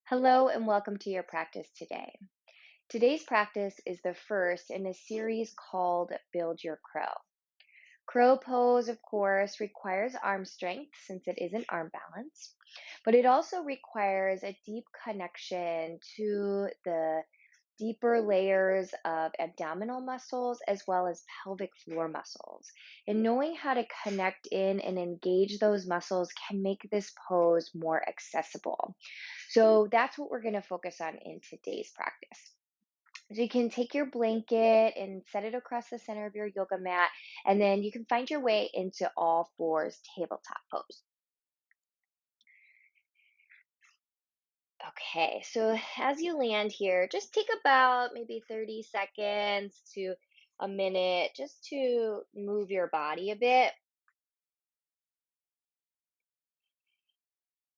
Hello and welcome to your practice today. Today's practice is the first in a series called Build Your Crow. Crow pose, of course, requires arm strength since it isn't arm balance, but it also requires a deep connection to the deeper layers of abdominal muscles as well as pelvic floor muscles. And knowing how to connect in and engage those muscles can make this pose more accessible. So that's what we're going to focus on in today's practice. So you can take your blanket and set it across the center of your yoga mat, and then you can find your way into all fours tabletop pose. Okay, so as you land here, just take about maybe 30 seconds to a minute just to move your body a bit.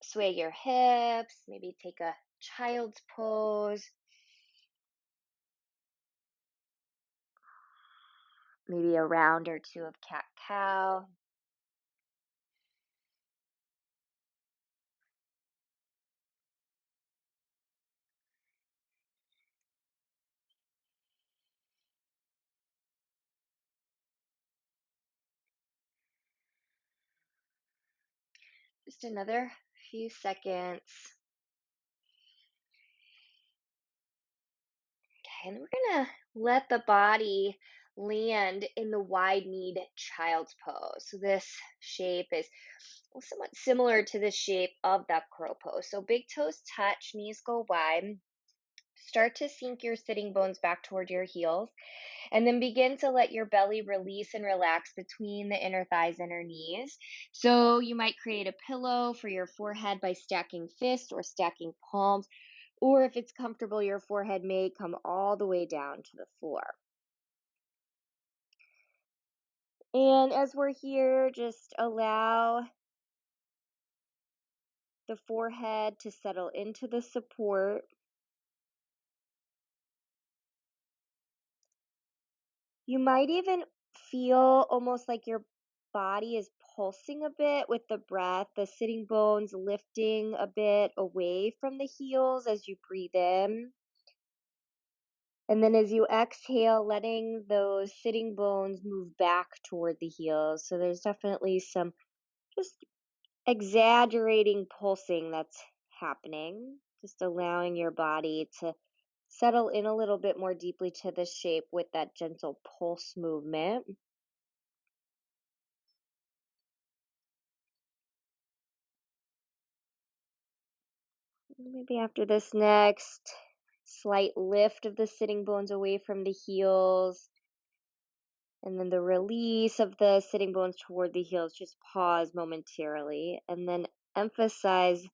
Sway your hips, maybe take a child's pose, maybe a round or two of cat-cow. Just another few seconds. Okay, and we're gonna let the body land in the wide kneed child's pose. So this shape is somewhat similar to the shape of that crow pose. So big toes touch, knees go wide. Start to sink your sitting bones back toward your heels, and then begin to let your belly release and relax between the inner thighs and your knees. So you might create a pillow for your forehead by stacking fists or stacking palms, or if it's comfortable, your forehead may come all the way down to the floor. And as we're here, just allow the forehead to settle into the support. You might even feel almost like your body is pulsing a bit with the breath, the sitting bones lifting a bit away from the heels as you breathe in. And then as you exhale, letting those sitting bones move back toward the heels. So there's definitely some just exaggerating pulsing that's happening, just allowing your body to settle in a little bit more deeply to the shape with that gentle pulse movement. Maybe after this next slight lift of the sitting bones away from the heels, and then the release of the sitting bones toward the heels, just pause momentarily and then emphasize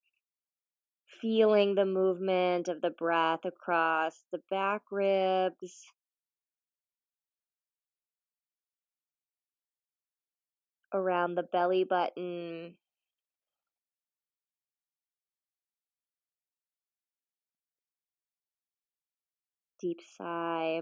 feeling the movement of the breath across the back ribs, around the belly button. Deep sigh.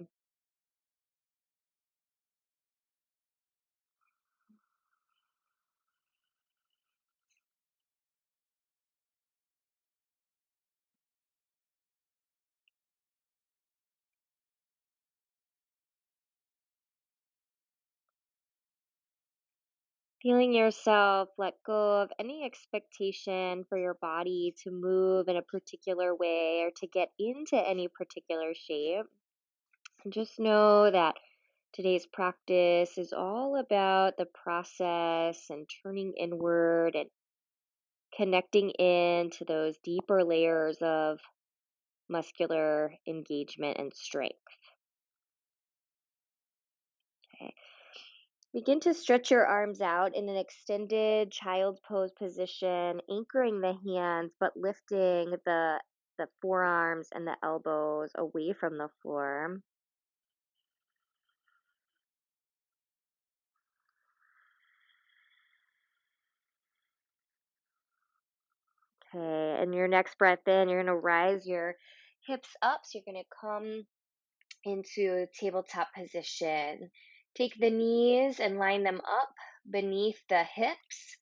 Feeling yourself let go of any expectation for your body to move in a particular way or to get into any particular shape. And just know that today's practice is all about the process and turning inward and connecting into those deeper layers of muscular engagement and strength. Okay. Begin to stretch your arms out in an extended child's pose position, anchoring the hands but lifting the forearms and the elbows away from the floor. Okay, and your next breath in, you're going to rise your hips up. So you're going to come into tabletop position. Take the knees and line them up beneath the hips.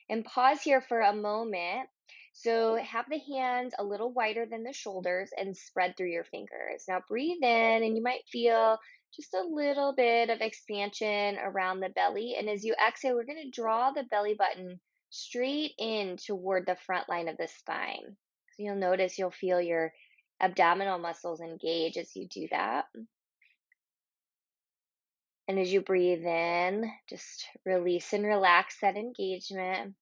And pause here for a moment So have the hands a little wider than the shoulders and spread through your fingers. Now breathe in, and you might feel just a little bit of expansion around the belly. And as you exhale, we're going to draw the belly button straight in toward the front line of the spine. So you'll notice you'll feel your abdominal muscles engage as you do that. And as you breathe in, just release and relax that engagement.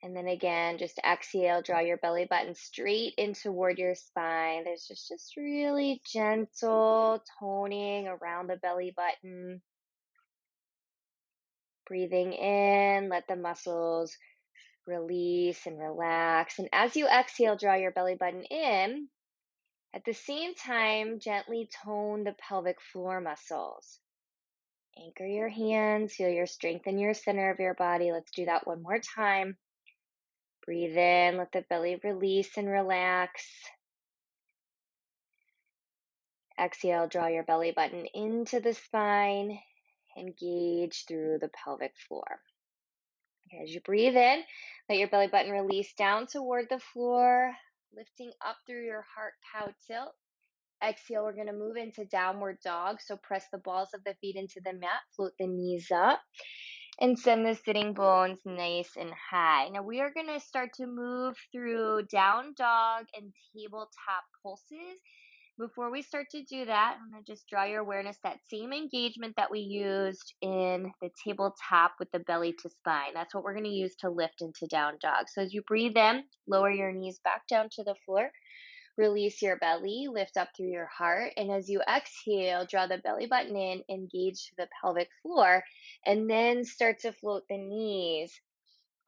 And then again, just exhale, draw your belly button straight in toward your spine. There's just really gentle toning around the belly button. Breathing in, let the muscles release and relax. And as you exhale, draw your belly button in. At the same time, gently tone the pelvic floor muscles. Anchor your hands, feel your strength in your center of your body. Let's do that one more time. Breathe in, let the belly release and relax. Exhale, draw your belly button into the spine. Engage through the pelvic floor. Okay, as you breathe in, let your belly button release down toward the floor, lifting up through your heart cow tilt. Exhale, we're going to move into downward dog. So press the balls of the feet into the mat, float the knees up, and send the sitting bones nice and high. Now we are going to start to move through down dog and tabletop pulses. Before we start to do that, I'm going to just draw your awareness that same engagement that we used in the tabletop with the belly to spine. That's what we're going to use to lift into down dog. So as you breathe in, lower your knees back down to the floor. Release your belly, lift up through your heart, and as you exhale, draw the belly button in, engage to the pelvic floor, and then start to float the knees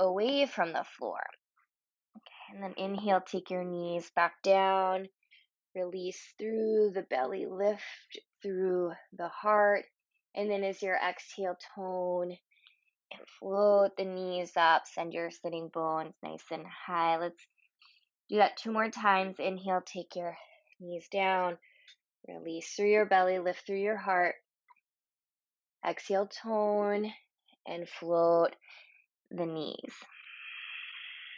away from the floor. Okay, and then inhale, take your knees back down, release through the belly, lift through the heart, and then as your exhale, tone and float the knees up, send your sitting bones nice and high. Let's do that 2 more times. Inhale, take your knees down, release through your belly, lift through your heart. Exhale, tone and float the knees.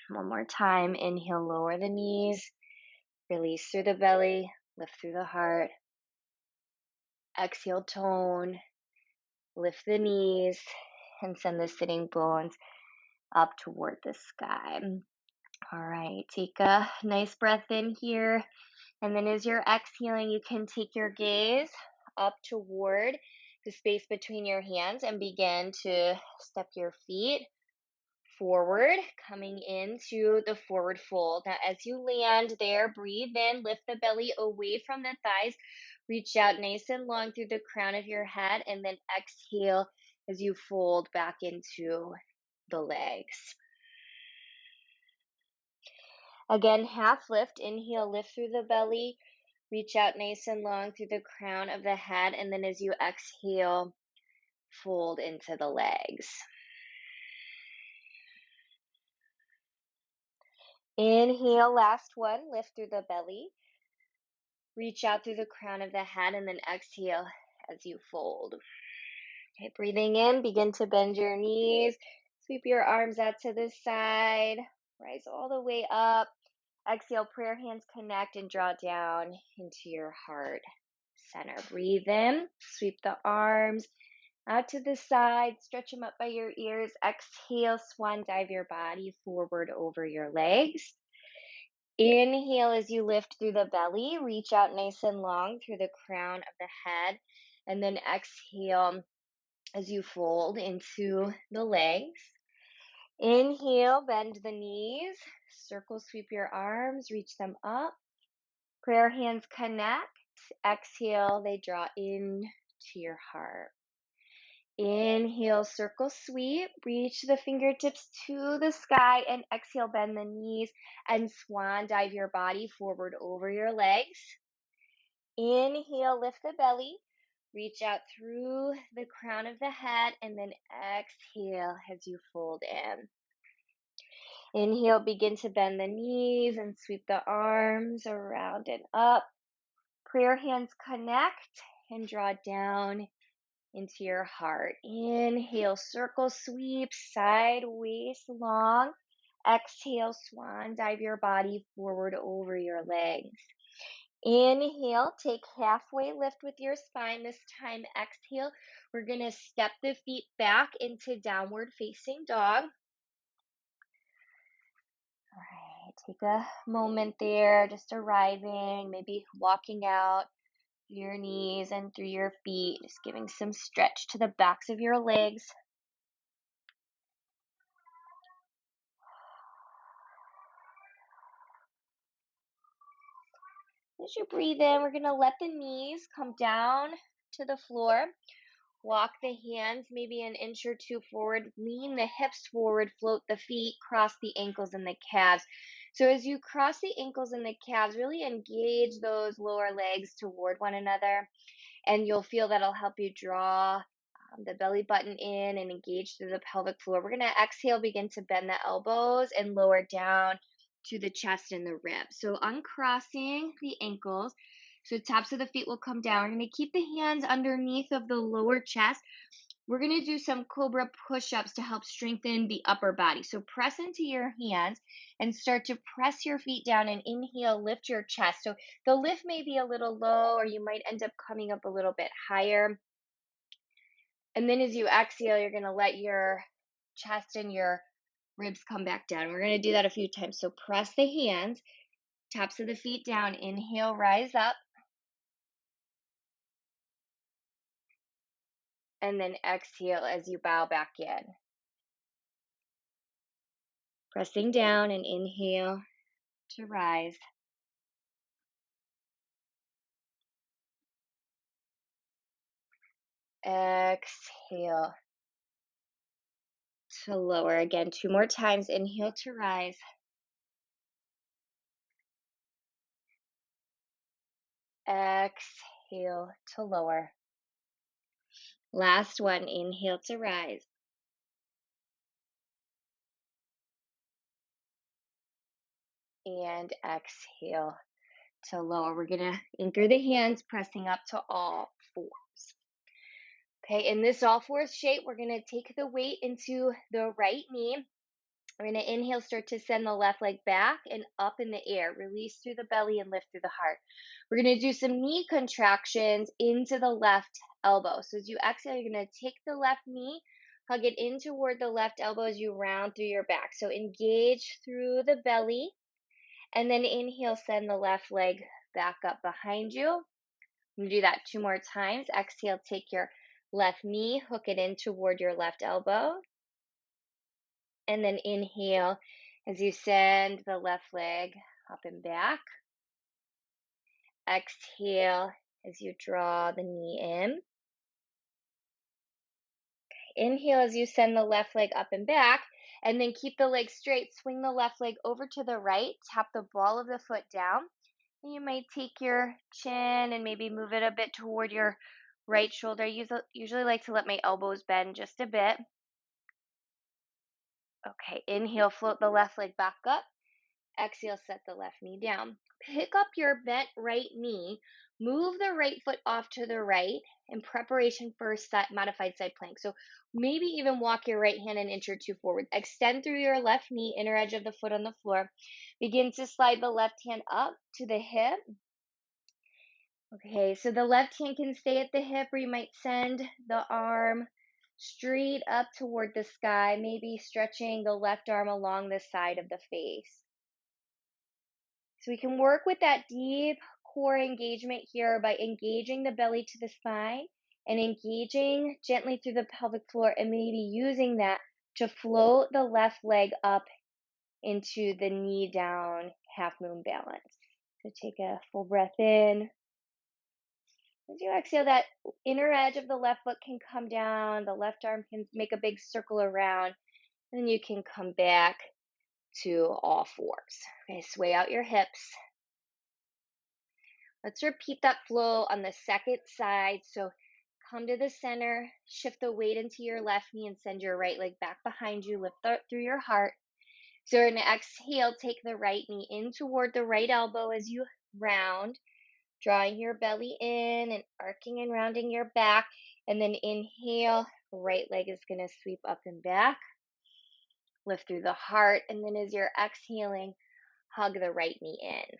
1 more time. Inhale, lower the knees, release through the belly, lift through the heart. Exhale, tone, lift the knees, and send the sitting bones up toward the sky. All right, take a nice breath in here. And then as you're exhaling, you can take your gaze up toward the space between your hands and begin to step your feet forward, coming into the forward fold. Now, as you land there, breathe in, lift the belly away from the thighs, reach out nice and long through the crown of your head, and then exhale as you fold back into the legs. Again, half lift. Inhale, lift through the belly. Reach out nice and long through the crown of the head. And then as you exhale, fold into the legs. Inhale, last one. Lift through the belly. Reach out through the crown of the head. And then exhale as you fold. Okay, breathing in, begin to bend your knees. Sweep your arms out to the side. Rise all the way up. Exhale, prayer hands connect and draw down into your heart center. Breathe in, sweep the arms out to the side, stretch them up by your ears. Exhale, swan dive your body forward over your legs. Inhale as you lift through the belly, reach out nice and long through the crown of the head. And then exhale as you fold into the legs. Inhale, bend the knees, circle sweep your arms, reach them up. Prayer hands connect. Exhale, they draw in to your heart. Inhale, circle sweep, reach the fingertips to the sky, and exhale, bend the knees and swan dive your body forward over your legs. Inhale, lift the belly, reach out through the crown of the head, and then exhale as you fold in. Inhale, begin to bend the knees and sweep the arms around and up. Prayer hands connect and draw down into your heart. Inhale, circle sweep, sideways long. Exhale, swan dive your body forward over your legs. Inhale, take halfway lift with your spine. This time, exhale, we're going to step the feet back into downward facing dog. All right, take a moment there, just arriving, maybe walking out your knees and through your feet, just giving some stretch to the backs of your legs. As you breathe in, we're going to let the knees come down to the floor. Walk the hands maybe an inch or two forward. Lean the hips forward. Float the feet. Cross the ankles and the calves. So as you cross the ankles and the calves, really engage those lower legs toward one another. And you'll feel that'll help you draw the belly button in and engage through the pelvic floor. We're going to exhale, begin to bend the elbows and lower down to the chest and the ribs. So uncrossing the ankles. So tops of the feet will come down. We're going to keep the hands underneath of the lower chest. We're going to do some Cobra Push-Ups to help strengthen the upper body. So press into your hands and start to press your feet down and inhale, lift your chest. So the lift may be a little low or you might end up coming up a little bit higher. And then as you exhale, you're going to let your chest and your ribs come back down. We're going to do that a few times. So press the hands, tops of the feet down. Inhale, rise up. And then exhale as you bow back in. Pressing down and inhale to rise. Exhale to lower. Again, 2 more times. Inhale to rise. Exhale to lower. Last one. Inhale to rise. And exhale to lower. We're going to anchor the hands, pressing up to all fours. Okay, in this all fours shape, we're going to take the weight into the right knee. We're going to inhale, start to send the left leg back and up in the air. Release through the belly and lift through the heart. We're going to do some knee contractions into the left elbow. So as you exhale, you're going to take the left knee, hug it in toward the left elbow as you round through your back. So engage through the belly. And then inhale, send the left leg back up behind you. I'm going to do that 2 more times. Exhale, take your left knee, hook it in toward your left elbow. And then inhale as you send the left leg up and back. Exhale as you draw the knee in. Inhale as you send the left leg up and back. And then keep the leg straight. Swing the left leg over to the right. Tap the ball of the foot down. And you might take your chin and maybe move it a bit toward your right shoulder. I usually like to let my elbows bend just a bit. Okay, inhale, float the left leg back up. Exhale, set the left knee down. Pick up your bent right knee. Move the right foot off to the right in preparation for modified side plank. So maybe even walk your right hand an inch or two forward. Extend through your left knee, inner edge of the foot on the floor. Begin to slide the left hand up to the hip. Okay, so the left hand can stay at the hip, or you might send the arm straight up toward the sky, maybe stretching the left arm along the side of the face. So we can work with that deep core engagement here by engaging the belly to the spine and engaging gently through the pelvic floor and maybe using that to float the left leg up into the knee down half moon balance. So take a full breath in. As you exhale, that inner edge of the left foot can come down. The left arm can make a big circle around. And then you can come back to all fours. Okay, sway out your hips. Let's repeat that flow on the second side. So come to the center, shift the weight into your left knee and send your right leg back behind you. Lift through your heart. So we're going to exhale, take the right knee in toward the right elbow as you round, drawing your belly in and arcing and rounding your back. And then inhale, right leg is going to sweep up and back. Lift through the heart. And then as you're exhaling, hug the right knee in.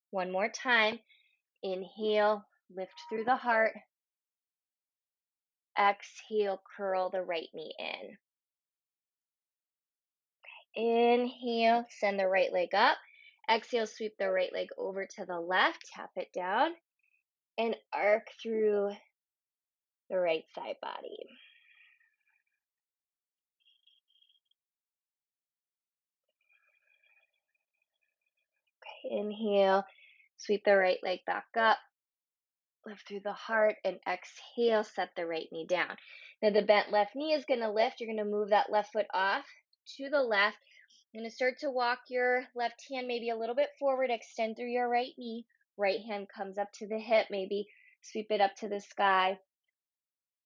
One more time. Inhale, lift through the heart. Exhale, curl the right knee in. Inhale, send the right leg up. Exhale, sweep the right leg over to the left, tap it down, and arc through the right side body. Okay, inhale, sweep the right leg back up, lift through the heart, and exhale, set the right knee down. Now the bent left knee is going to lift. You're going to move that left foot off to the left. You're going to start to walk your left hand maybe a little bit forward, extend through your right knee. Right hand comes up to the hip, maybe sweep it up to the sky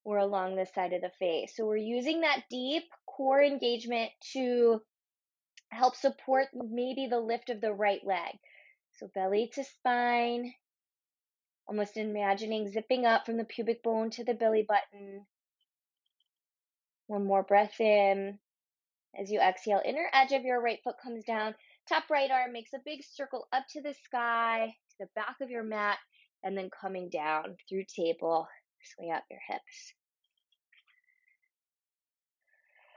or along the side of the face. So we're using that deep core engagement to help support maybe the lift of the right leg. So belly to spine, almost imagining zipping up from the pubic bone to the belly button. One more breath in. As you exhale, inner edge of your right foot comes down. Top right arm makes a big circle up to the sky, to the back of your mat, and then coming down through table, sway out your hips.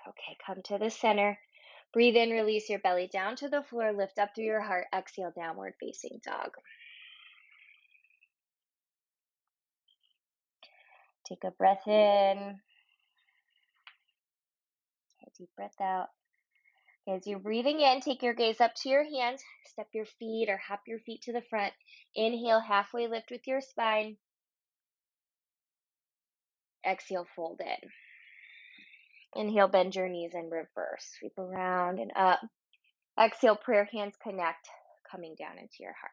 Okay, come to the center. Breathe in, release your belly down to the floor, lift up through your heart, exhale, downward facing dog. Take a breath in. A deep breath out. As you're breathing in, take your gaze up to your hands. Step your feet or hop your feet to the front. Inhale, halfway lift with your spine. Exhale, fold in. Inhale, bend your knees and reverse. Sweep around and up. Exhale, prayer hands connect, coming down into your heart.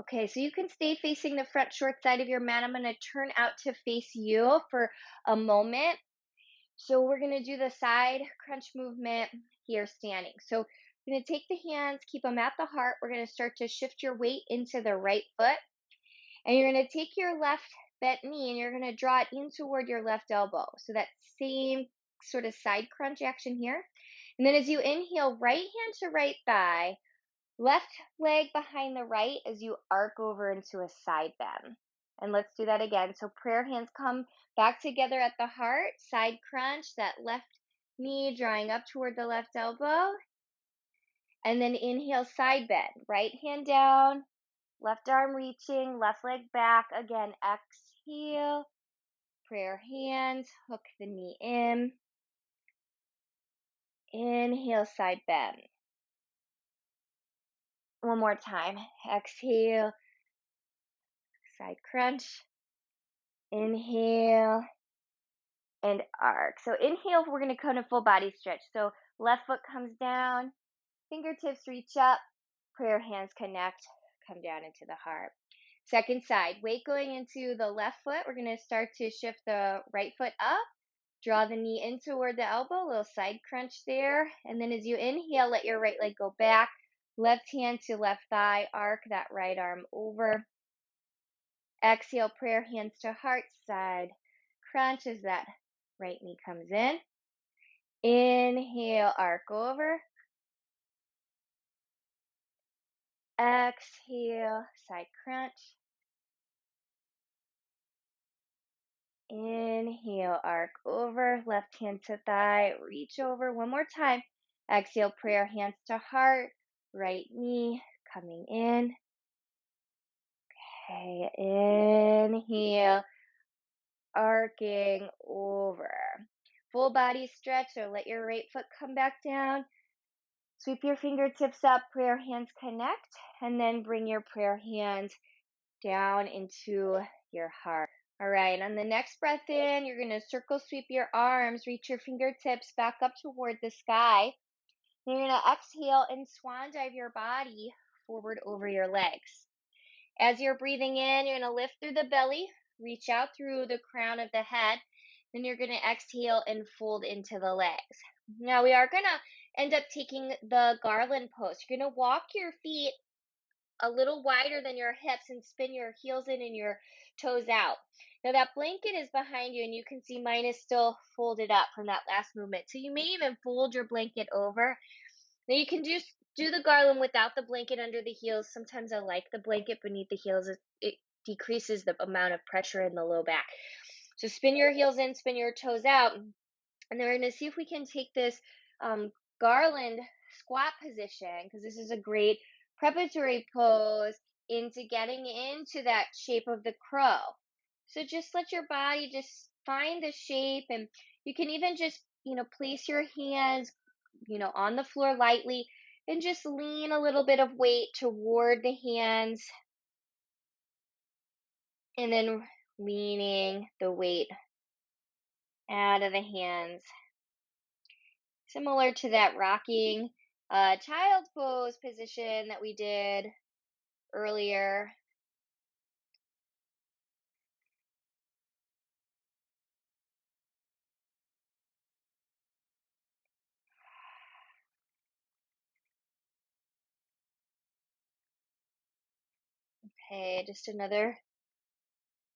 Okay, so you can stay facing the front short side of your mat. I'm going to turn out to face you for a moment. So we're going to do the side crunch movement here standing. So we're going to take the hands, keep them at the heart. We're going to start to shift your weight into the right foot. And you're going to take your left bent knee and you're going to draw it in toward your left elbow. So that same sort of side crunch action here. And then as you inhale, right hand to right thigh, left leg behind the right as you arc over into a side bend. And let's do that again. So prayer hands come back together at the heart, side crunch, that left knee drawing up toward the left elbow. And then inhale, side bend, right hand down, left arm reaching, left leg back. Again, exhale, prayer hands, hook the knee in. Inhale, side bend. One more time. Exhale, side crunch. Inhale and arc. So inhale, we're going to come to full body stretch. So left foot comes down, fingertips reach up, prayer hands connect, come down into the heart. Second side, weight going into the left foot. We're going to start to shift the right foot up, draw the knee in toward the elbow, little side crunch there. And then as you inhale, let your right leg go back, left hand to left thigh, arc that right arm over. Exhale, prayer hands to heart, side crunch as that right knee comes in. Inhale, arc over. Exhale, side crunch. Inhale, arc over. Left hand to thigh, reach over. One more time. Exhale, prayer hands to heart, right knee coming in. Okay, inhale, arcing over. Full body stretch, so let your right foot come back down. Sweep your fingertips up, prayer hands connect, and then bring your prayer hands down into your heart. All right, on the next breath in, you're going to circle sweep your arms, reach your fingertips back up toward the sky. Then you're going to exhale and swan dive your body forward over your legs. As you're breathing in, you're going to lift through the belly, reach out through the crown of the head. Then you're going to exhale and fold into the legs. Now we are going to end up taking the Garland pose. You're going to walk your feet a little wider than your hips and spin your heels in and your toes out. Now that blanket is behind you and you can see mine is still folded up from that last movement. So you may even fold your blanket over. Now you can do the garland without the blanket under the heels. Sometimes I like the blanket beneath the heels. It decreases the amount of pressure in the low back. So spin your heels in, spin your toes out. And then we're going to see if we can take this garland squat position, because this is a great preparatory pose into getting into that shape of the crow. So just let your body just find the shape, and you can even just, place your hands, on the floor lightly, and just lean a little bit of weight toward the hands, and then leaning the weight out of the hands. Similar to that rocking child pose position that we did earlier. Okay, just another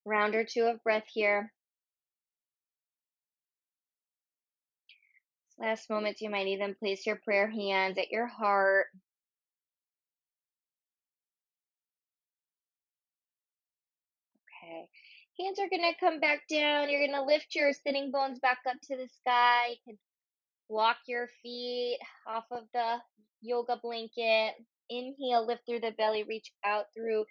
round or two of breath here. Last moments, you might even place your prayer hands at your heart. Okay, hands are going to come back down. You're going to lift your sitting bones back up to the sky. You can walk your feet off of the yoga blanket. Inhale, lift through the belly, reach out through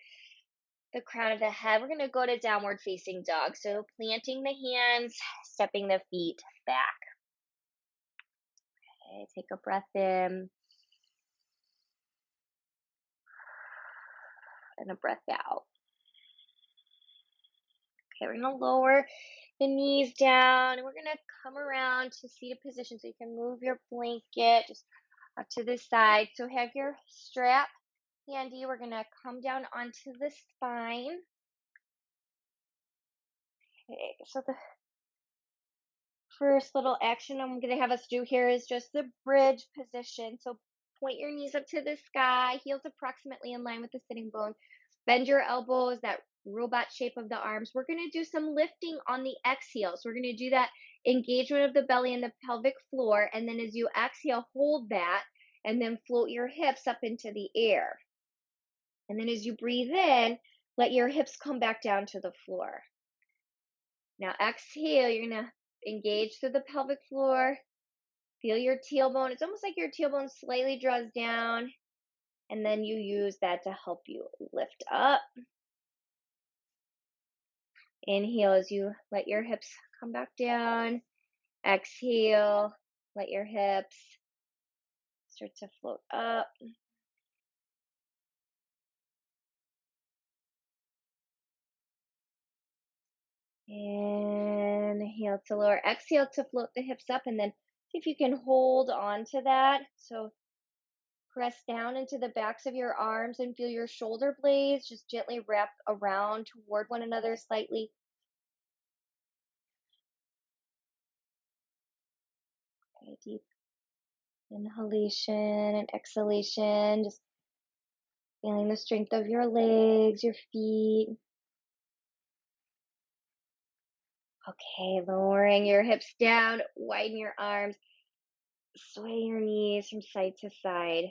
the crown of the head. We're going to go to downward facing dog. So planting the hands, stepping the feet back. Okay, take a breath in and a breath out. Okay, we're going to lower the knees down, and we're going to come around to seated position, so you can move your blanket just up to the side. So have your strap handy. We're going to come down onto the spine. Okay, so the first little action I'm going to have us do here is just the bridge position. So point your knees up to the sky, heels approximately in line with the sitting bone. Bend your elbows, that robot shape of the arms. We're going to do some lifting on the exhale. So we're going to do that engagement of the belly and the pelvic floor. And then as you exhale, hold that and then float your hips up into the air. And then as you breathe in, let your hips come back down to the floor. Now exhale, you're going to engage through the pelvic floor. Feel your tailbone. It's almost like your tailbone slightly draws down, and then you use that to help you lift up. Inhale as you let your hips come back down. Exhale, let your hips start to float up. Inhale to lower. Exhale to float the hips up, and then see if you can hold on to that. So press down into the backs of your arms and feel your shoulder blades just gently wrap around toward one another slightly. Okay, deep inhalation and exhalation. Just feeling the strength of your legs, your feet. Okay, lowering your hips down, widen your arms, sway your knees from side to side.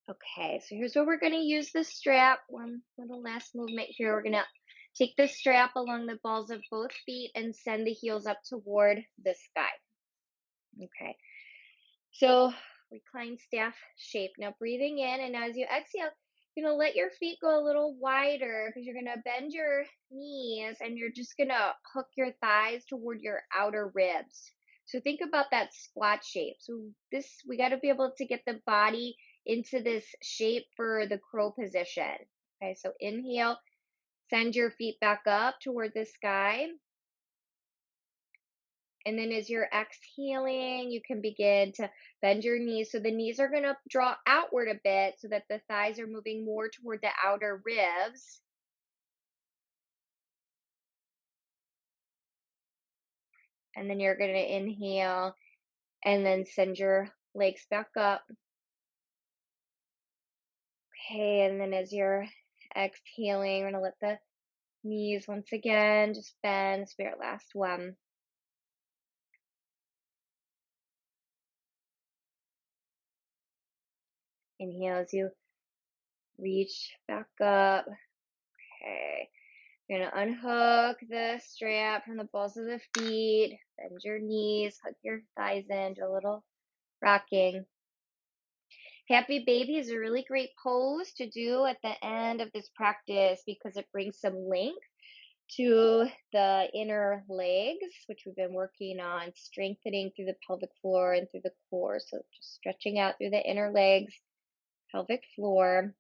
Okay, so here's where we're going to use the strap. One little last movement here. We're going to take the strap along the balls of both feet and send the heels up toward the sky. Okay, so reclined staff shape. Now breathing in, and as you exhale, you're going to let your feet go a little wider, because you're going to bend your knees and you're just going to hook your thighs toward your outer ribs. So think about that squat shape. So we got to be able to get the body into this shape for the crow position. Okay, so inhale, send your feet back up toward the sky. And then as you're exhaling, you can begin to bend your knees. So the knees are going to draw outward a bit so that the thighs are moving more toward the outer ribs. And then you're going to inhale and then send your legs back up. Okay, and then as you're exhaling, we're going to let the knees once again just bend. Spirit, last one. Inhale as you reach back up. Okay. You're going to unhook the strap from the balls of the feet. Bend your knees, hug your thighs in, do a little rocking. Happy Baby is a really great pose to do at the end of this practice because it brings some length to the inner legs, which we've been working on strengthening through the pelvic floor and through the core. So just stretching out through the inner legs, pelvic floor.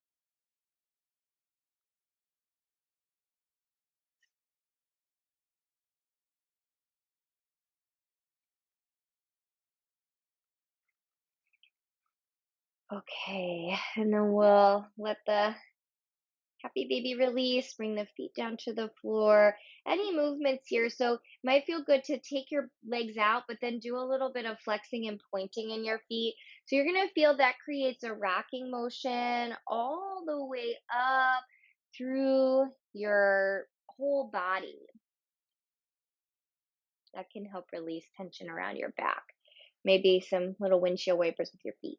Okay, and then we'll let the Happy Baby release, bring the feet down to the floor. Any movements here? So might feel good to take your legs out, but then do a little bit of flexing and pointing in your feet. So you're going to feel that creates a rocking motion all the way up through your whole body. That can help release tension around your back. Maybe some little windshield wipers with your feet.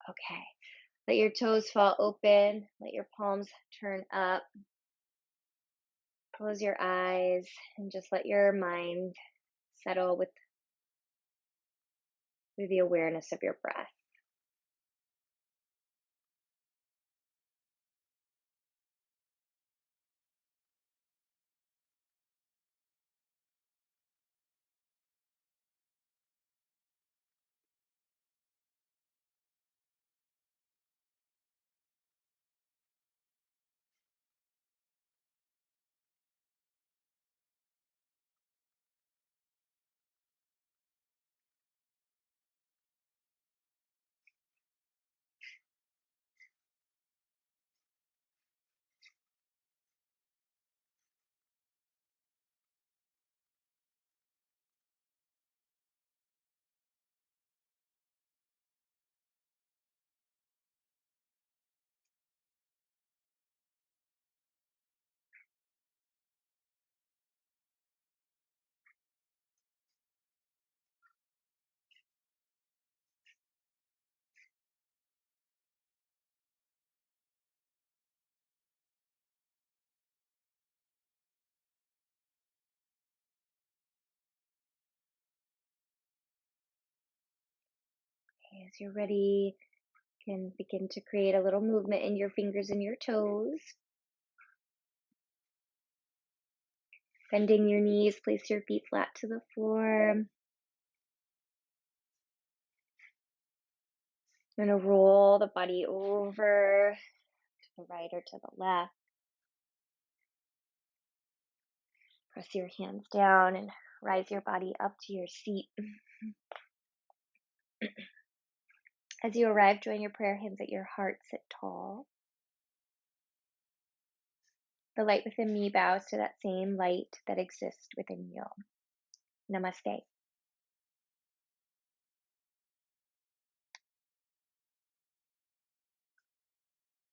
Okay. Let your toes fall open. Let your palms turn up. Close your eyes and just let your mind settle with the awareness of your breath. Okay, as you're ready, you can begin to create a little movement in your fingers and your toes. Bending your knees, place your feet flat to the floor. I'm going to roll the body over to the right or to the left. Press your hands down and rise your body up to your seat. As you arrive, join your prayer hands at your heart, sit tall. The light within me bows to that same light that exists within you. Namaste.